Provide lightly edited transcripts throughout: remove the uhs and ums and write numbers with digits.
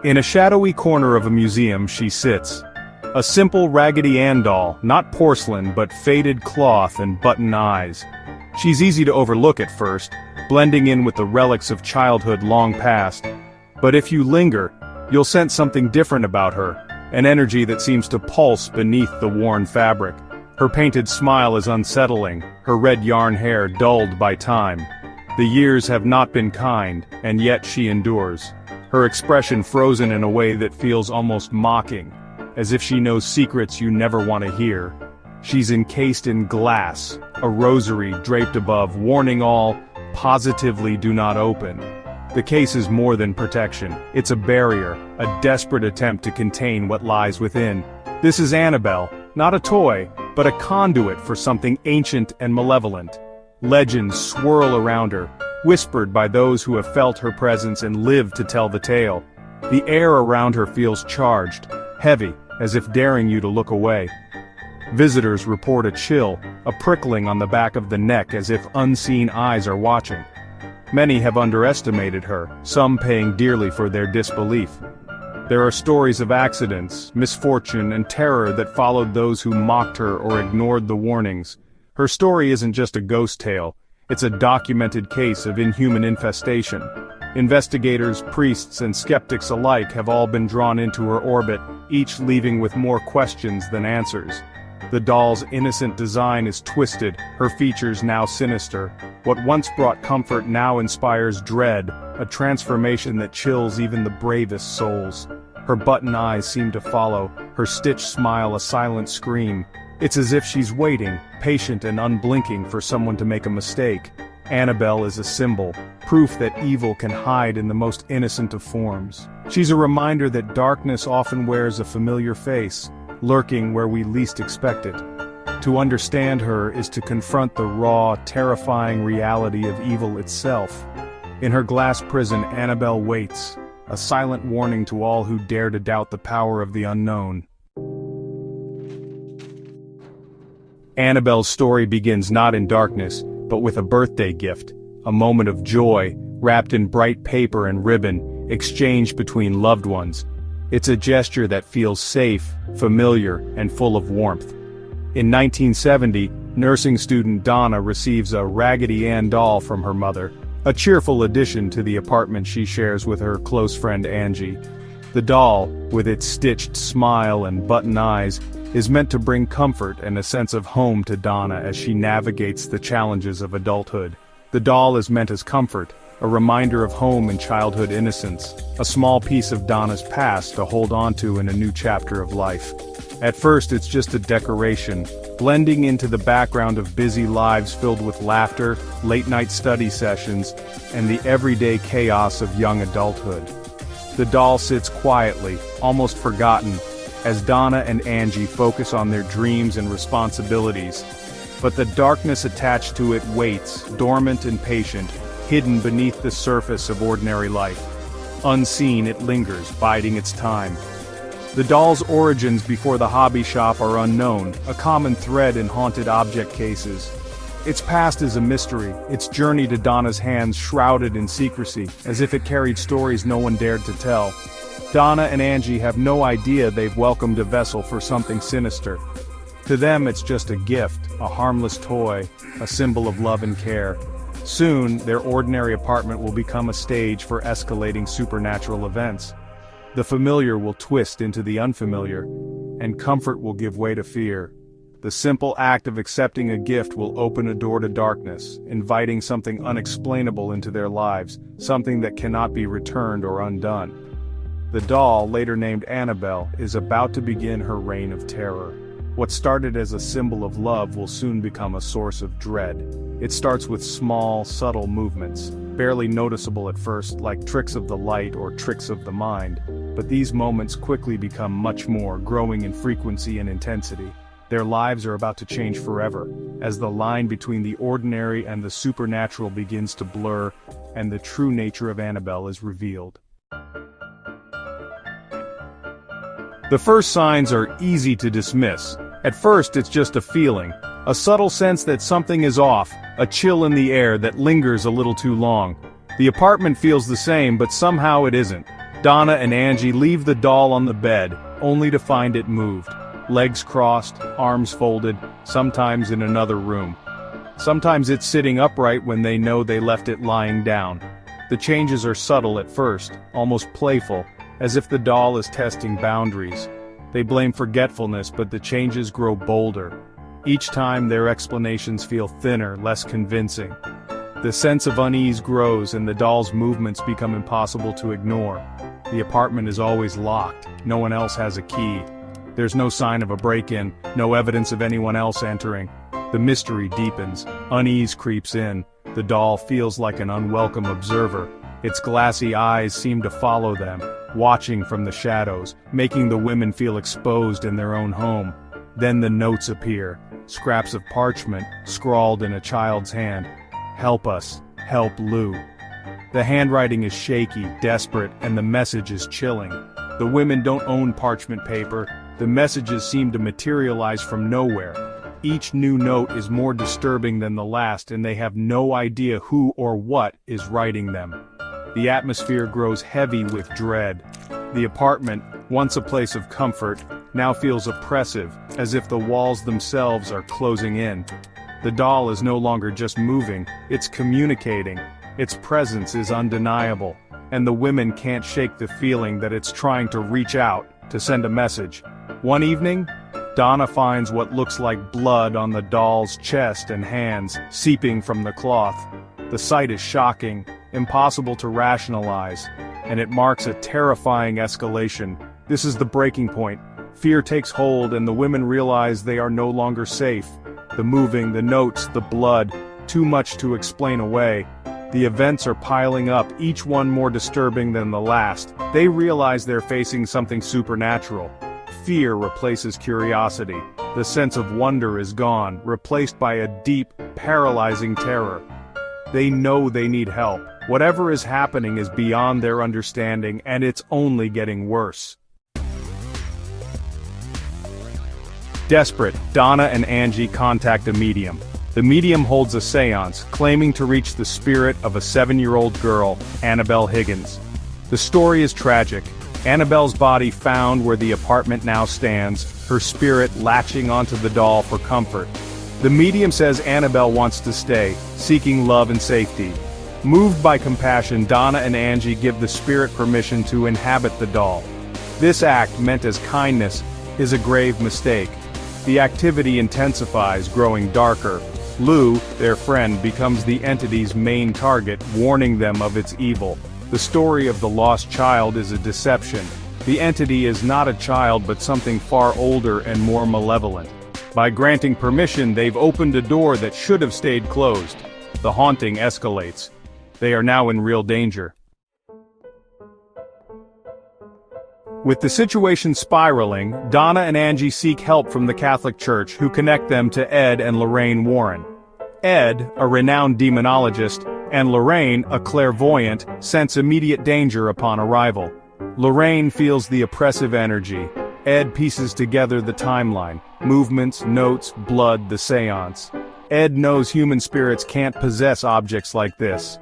In a shadowy corner of a museum she sits. A simple Raggedy Ann doll, not porcelain but faded cloth and button eyes. She's easy to overlook at first, blending in with the relics of childhood long past. But if you linger, you'll sense something different about her, an energy that seems to pulse beneath the worn fabric. Her painted smile is unsettling, her red yarn hair dulled by time. The years have not been kind, and yet she endures. Her expression frozen in a way that feels almost mocking, as if she knows secrets you never want to hear. She's encased in glass, a rosary draped above, warning all, positively do not open. The case is more than protection, it's a barrier, a desperate attempt to contain what lies within. This is Annabelle, not a toy, but a conduit for something ancient and malevolent. Legends swirl around her, whispered by those who have felt her presence and lived to tell the tale. The air around her feels charged, heavy, as if daring you to look away. Visitors report a chill, a prickling on the back of the neck as if unseen eyes are watching. Many have underestimated her, some paying dearly for their disbelief. There are stories of accidents, misfortune, and terror that followed those who mocked her or ignored the warnings. Her story isn't just a ghost tale, it's a documented case of inhuman infestation. Investigators, priests, and skeptics alike have all been drawn into her orbit, each leaving with more questions than answers. The doll's innocent design is twisted, her features now sinister. What once brought comfort now inspires dread, a transformation that chills even the bravest souls. Her button eyes seem to follow, her stitched smile a silent scream. It's as if she's waiting, patient and unblinking, for someone to make a mistake. Annabelle is a symbol, proof that evil can hide in the most innocent of forms. She's a reminder that darkness often wears a familiar face, lurking where we least expect it. To understand her is to confront the raw, terrifying reality of evil itself. In her glass prison, Annabelle waits, a silent warning to all who dare to doubt the power of the unknown. Annabelle's story begins not in darkness, but with a birthday gift, a moment of joy, wrapped in bright paper and ribbon, exchanged between loved ones. It's a gesture that feels safe, familiar, and full of warmth. In 1970, nursing student Donna receives a Raggedy Ann doll from her mother, a cheerful addition to the apartment she shares with her close friend Angie. The doll, with its stitched smile and button eyes, is meant to bring comfort and a sense of home to Donna as she navigates the challenges of adulthood. The doll is meant as comfort, a reminder of home and childhood innocence, a small piece of Donna's past to hold onto in a new chapter of life. At first it's just a decoration, blending into the background of busy lives filled with laughter, late-night study sessions, and the everyday chaos of young adulthood. The doll sits quietly, almost forgotten, as Donna and Angie focus on their dreams and responsibilities. But the darkness attached to it waits, dormant and patient, hidden beneath the surface of ordinary life. Unseen, it lingers, biding its time. The doll's origins before the hobby shop are unknown, a common thread in haunted object cases. Its past is a mystery, its journey to Donna's hands shrouded in secrecy, as if it carried stories no one dared to tell. Donna and Angie have no idea they've welcomed a vessel for something sinister. To them it's just a gift, a harmless toy, a symbol of love and care. Soon, their ordinary apartment will become a stage for escalating supernatural events. The familiar will twist into the unfamiliar, and comfort will give way to fear. The simple act of accepting a gift will open a door to darkness, inviting something unexplainable into their lives, something that cannot be returned or undone. The doll, later named Annabelle, is about to begin her reign of terror. What started as a symbol of love will soon become a source of dread. It starts with small, subtle movements, barely noticeable at first, like tricks of the light or tricks of the mind. But these moments quickly become much more, growing in frequency and intensity. Their lives are about to change forever, as the line between the ordinary and the supernatural begins to blur, and the true nature of Annabelle is revealed. The first signs are easy to dismiss. At first it's just a feeling, a subtle sense that something is off, a chill in the air that lingers a little too long. The apartment feels the same, but somehow it isn't. Donna and Angie leave the doll on the bed, only to find it moved. Legs crossed, arms folded, sometimes in another room. Sometimes it's sitting upright when they know they left it lying down. The changes are subtle at first, almost playful, as if the doll is testing boundaries. They blame forgetfulness, but the changes grow bolder. Each time their explanations feel thinner, less convincing. The sense of unease grows and the doll's movements become impossible to ignore. The apartment is always locked, no one else has a key. There's no sign of a break-in, no evidence of anyone else entering. The mystery deepens, unease creeps in. The doll feels like an unwelcome observer. Its glassy eyes seem to follow them, watching from the shadows, making the women feel exposed in their own home. Then the notes appear, scraps of parchment, scrawled in a child's hand. "Help us, help Lou." The handwriting is shaky, desperate, and the message is chilling. The women don't own parchment paper. The messages seem to materialize from nowhere. Each new note is more disturbing than the last, and they have no idea who or what is writing them. The atmosphere grows heavy with dread. The apartment, once a place of comfort, now feels oppressive, as if the walls themselves are closing in. The doll is no longer just moving, it's communicating. Its presence is undeniable, and the women can't shake the feeling that it's trying to reach out, to send a message. One evening, Donna finds what looks like blood on the doll's chest and hands, seeping from the cloth. The sight is shocking, impossible to rationalize, and it marks a terrifying escalation. This is the breaking point. Fear takes hold and the women realize they are no longer safe. The moving, the notes, the blood, too much to explain away. The events are piling up, each one more disturbing than the last. They realize they're facing something supernatural. Fear replaces curiosity. The sense of wonder is gone, replaced by a deep, paralyzing terror. They know they need help. Whatever is happening is beyond their understanding, and it's only getting worse. Desperate, Donna and Angie contact a medium. The medium holds a seance, claiming to reach the spirit of a 7-year-old girl, Annabelle Higgins. The story is tragic. Annabelle's body found where the apartment now stands, her spirit latching onto the doll for comfort. The medium says Annabelle wants to stay, seeking love and safety. Moved by compassion, Donna and Angie give the spirit permission to inhabit the doll. This act, meant as kindness, is a grave mistake. The activity intensifies, growing darker. Lou, their friend, becomes the entity's main target, warning them of its evil. The story of the lost child is a deception. The entity is not a child but something far older and more malevolent. By granting permission, they've opened a door that should have stayed closed. The haunting escalates. They are now in real danger. With the situation spiraling, Donna and Angie seek help from the Catholic Church, who connect them to Ed and Lorraine Warren. Ed, a renowned demonologist, and Lorraine, a clairvoyant, sense immediate danger upon arrival. Lorraine feels the oppressive energy. Ed pieces together the timeline, movements, notes, blood, the seance. Ed knows human spirits can't possess objects like this.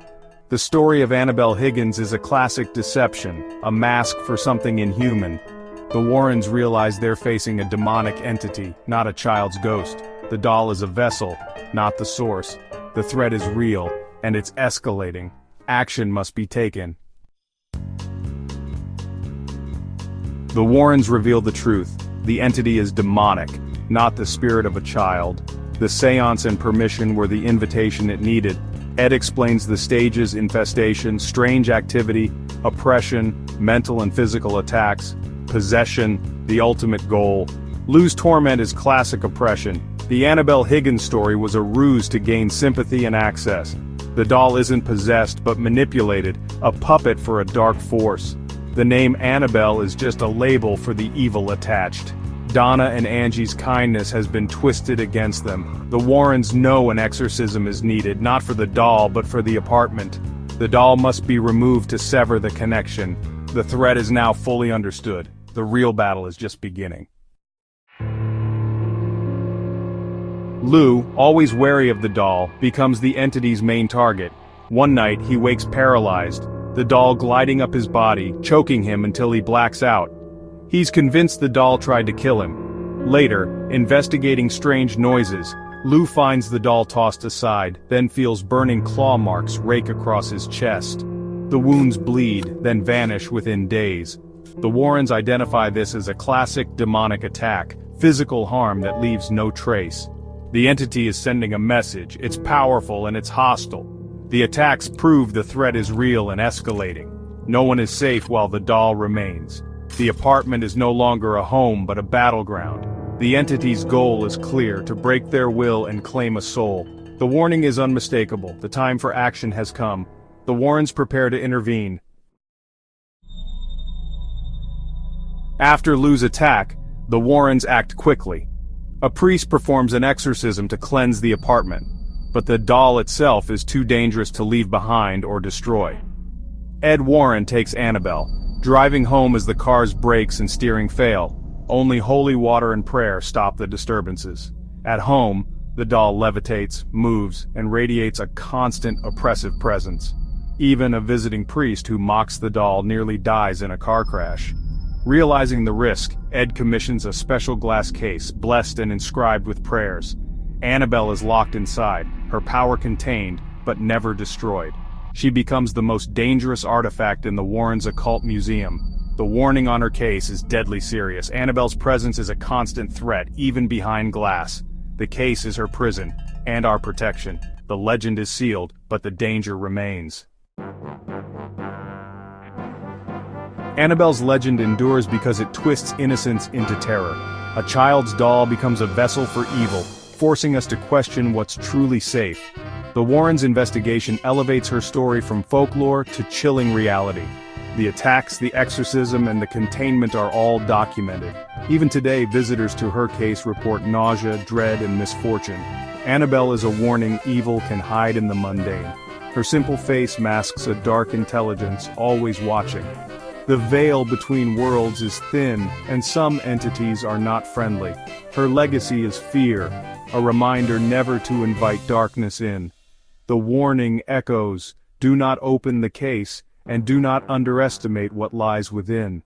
The story of Annabelle Higgins is a classic deception, a mask for something inhuman. The Warrens realize they're facing a demonic entity, not a child's ghost. The doll is a vessel, not the source. The threat is real, and it's escalating. Action must be taken. The Warrens reveal the truth. The entity is demonic, not the spirit of a child. The seance and permission were the invitation it needed. Ed explains the stages: infestation, strange activity, oppression, mental and physical attacks, possession, the ultimate goal. Lou's torment is classic oppression. The Annabelle Higgins story was a ruse to gain sympathy and access. The doll isn't possessed but manipulated, a puppet for a dark force. The name Annabelle is just a label for the evil attached. Donna and Angie's kindness has been twisted against them. The Warrens know an exorcism is needed, not for the doll but for the apartment. The doll must be removed to sever the connection. The threat is now fully understood. The real battle is just beginning. Lou, always wary of the doll, becomes the entity's main target. One night, he wakes paralyzed. the doll gliding up his body, choking him until he blacks out. He's convinced the doll tried to kill him. Later, investigating strange noises, Lou finds the doll tossed aside, then feels burning claw marks rake across his chest. The wounds bleed, then vanish within days. The Warrens identify this as a classic demonic attack, physical harm that leaves no trace. The entity is sending a message, it's powerful and it's hostile. The attacks prove the threat is real and escalating. No one is safe while the doll remains. The apartment is no longer a home but a battleground. The entity's goal is clear, to break their will and claim a soul. The warning is unmistakable, the time for action has come. The Warrens prepare to intervene. After Lou's attack, the Warrens act quickly. A priest performs an exorcism to cleanse the apartment, but the doll itself is too dangerous to leave behind or destroy. Ed Warren takes Annabelle, driving home as the car's brakes and steering fail. Only holy water and prayer stop the disturbances. At home, the doll levitates, moves, and radiates a constant oppressive presence. Even a visiting priest who mocks the doll nearly dies in a car crash. Realizing the risk, Ed commissions a special glass case, blessed and inscribed with prayers. Annabelle is locked inside, her power contained, but never destroyed. She becomes the most dangerous artifact in the Warrens' occult museum. The warning on her case is deadly serious. Annabelle's presence is a constant threat, even behind glass. The case is her prison, and our protection. The legend is sealed, but the danger remains. Annabelle's legend endures because it twists innocence into terror. A child's doll becomes a vessel for evil, forcing us to question what's truly safe. The Warrens' investigation elevates her story from folklore to chilling reality. The attacks, the exorcism, and the containment are all documented. Even today, visitors to her case report nausea, dread, and misfortune. Annabelle is a warning evil can hide in the mundane. Her simple face masks a dark intelligence, always watching. The veil between worlds is thin, and some entities are not friendly. Her legacy is fear, a reminder never to invite darkness in. The warning echoes, do not open the case, and do not underestimate what lies within.